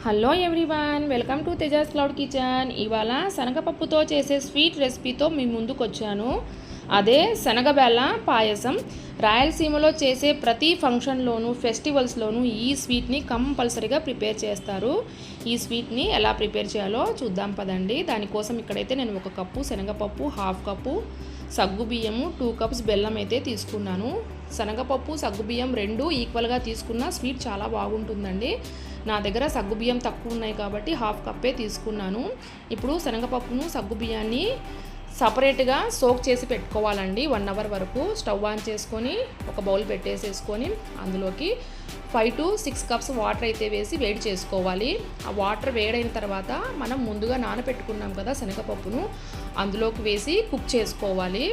Hello everyone, welcome to Tejas cloud kitchen. ఇవాళ శనగపప్పుతో చేసే sweet రెసిపీతో మీ ముందుకు వచ్చాను. అదే శనగబెల్ల పాయసం. రాయలసీమలో చేసే ప్రతి ఫంక్షన్లోనూ ఫెస్టివల్స్లోనూ ఈ స్వీట్ని కంపల్సరీగా ప్రిపేర్ చేస్తారు. ఈ స్వీట్ని ఎలా ప్రిపేర్ చేయాలో చూద్దాం పదండి. దానికోసం ఇక్కడైతే నేను 1 కప్పు శనగపప్పు, 1/2 కప్పు సగ్గుబియ్యము, 2 కప్స్ బెల్లం అయితే తీసుకున్నాను. శనగపప్పు సగ్గుబియ్యం 2 ఈక్వల్గా తీసుకున్న స్వీట్ చాలా బాగుంటుందండి. నా దగ్గర సగ్గుబియ్యం తక్కువ ఉన్నాయి కాబట్టి 1/2 కప్పే తీసుకున్నాను. ఇప్పుడు శనగపప్పును సగ్గుబియ్యాన్ని సపరేట్గా సోక్ చేసి పెట్టుకోవాలండి 1 అవర్ వరకు. స్టవ్ ఆన్ చేసుకొని ఒక బౌల్ పెట్టేసేసుకొని అందులోకి 5 to 6 కప్స్ వాటర్ అయితే వేసి వేడి చేసుకోవాలి. ఆ వాటర్ వేడైన తర్వాత మనం ముందుగా నానబెట్టుకున్నాం కదా శనగపప్పును, అందులోకి వేసి కుక్ చేసుకోవాలి.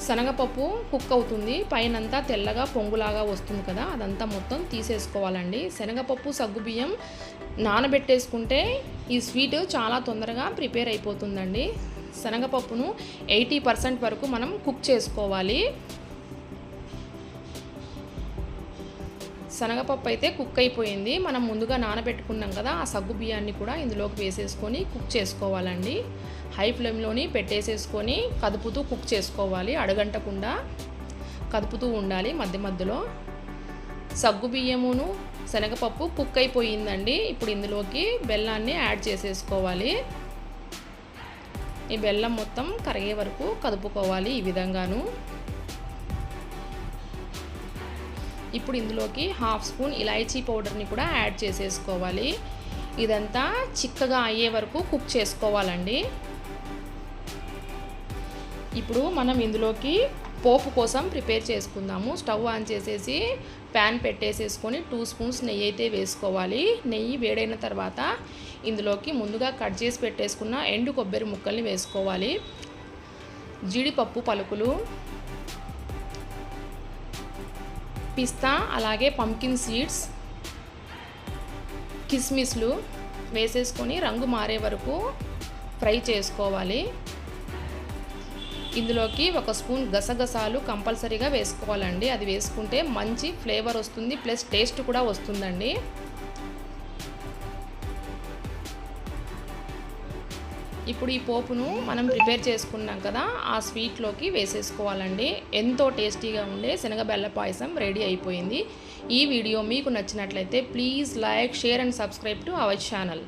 శనగపప్పు కుక్ అవుతుంది, పైనంతా తెల్లగా పొంగులాగా వస్తుంది కదా, అదంతా మొత్తం తీసేసుకోవాలండి. శనగపప్పు సగ్గుబియ్యం నానబెట్టేసుకుంటే ఈ స్వీట్ చాలా తొందరగా ప్రిపేర్ అయిపోతుందండి. శనగపప్పును 80% వరకు మనం కుక్ చేసుకోవాలి. శనగపప్పు అయితే కుక్ అయిపోయింది. మనం ముందుగా నానబెట్టుకున్నాం కదా, ఆ సగ్గు బియ్యాన్ని కూడా ఇందులోకి వేసేసుకొని కుక్ చేసుకోవాలండి. హై ఫ్లేమ్లోని పెట్టేసేసుకొని కదుపుతూ కుక్ చేసుకోవాలి. అడగంటకుండా కదుపుతూ ఉండాలి మధ్య మధ్యలో. సగ్గు బియ్యమును శనగపప్పు కుక్ అయిపోయిందండి. ఇప్పుడు ఇందులోకి బెల్లాన్ని యాడ్ చేసేసుకోవాలి. ఈ బెల్లం మొత్తం కరిగే వరకు కదుపుకోవాలి ఈ విధంగాను. ఇప్పుడు ఇందులోకి 1/2 స్పూన్ ఇలాచీ పౌడర్ని కూడా యాడ్ చేసేసుకోవాలి. ఇదంతా చిక్కగా అయ్యే వరకు కుక్ చేసుకోవాలండి. ఇప్పుడు మనం ఇందులోకి పోపు కోసం ప్రిపేర్ చేసుకుందాము. స్టవ్ ఆన్ చేసేసి ప్యాన్ పెట్టేసేసుకొని 2 స్పూన్స్ నెయ్యి అయితే వేసుకోవాలి. నెయ్యి వేడైన తర్వాత ఇందులోకి ముందుగా కట్ చేసి పెట్టేసుకున్న ఎండు కొబ్బరి ముక్కల్ని వేసుకోవాలి. జీడిపప్పు పలుకులు, పిస్తా, అలాగే పంకిన్ సీడ్స్, కిస్మిస్లు వేసేసుకొని రంగు మారే వరకు ఫ్రై చేసుకోవాలి. ఇందులోకి 1 స్పూన్ గసగసాలు కంపల్సరీగా వేసుకోవాలండి. అది వేసుకుంటే మంచి ఫ్లేవర్ వస్తుంది, ప్లస్ టేస్ట్ కూడా వస్తుందండి. ఇప్పుడు ఈ పోపును మనం ప్రిపేర్ చేసుకున్నాం కదా, ఆ స్వీట్లోకి వేసేసుకోవాలండి. ఎంతో టేస్టీగా ఉండే శనగబెల్ల పాయసం రెడీ అయిపోయింది. ఈ వీడియో మీకు నచ్చినట్లయితే please like, share and subscribe to our channel.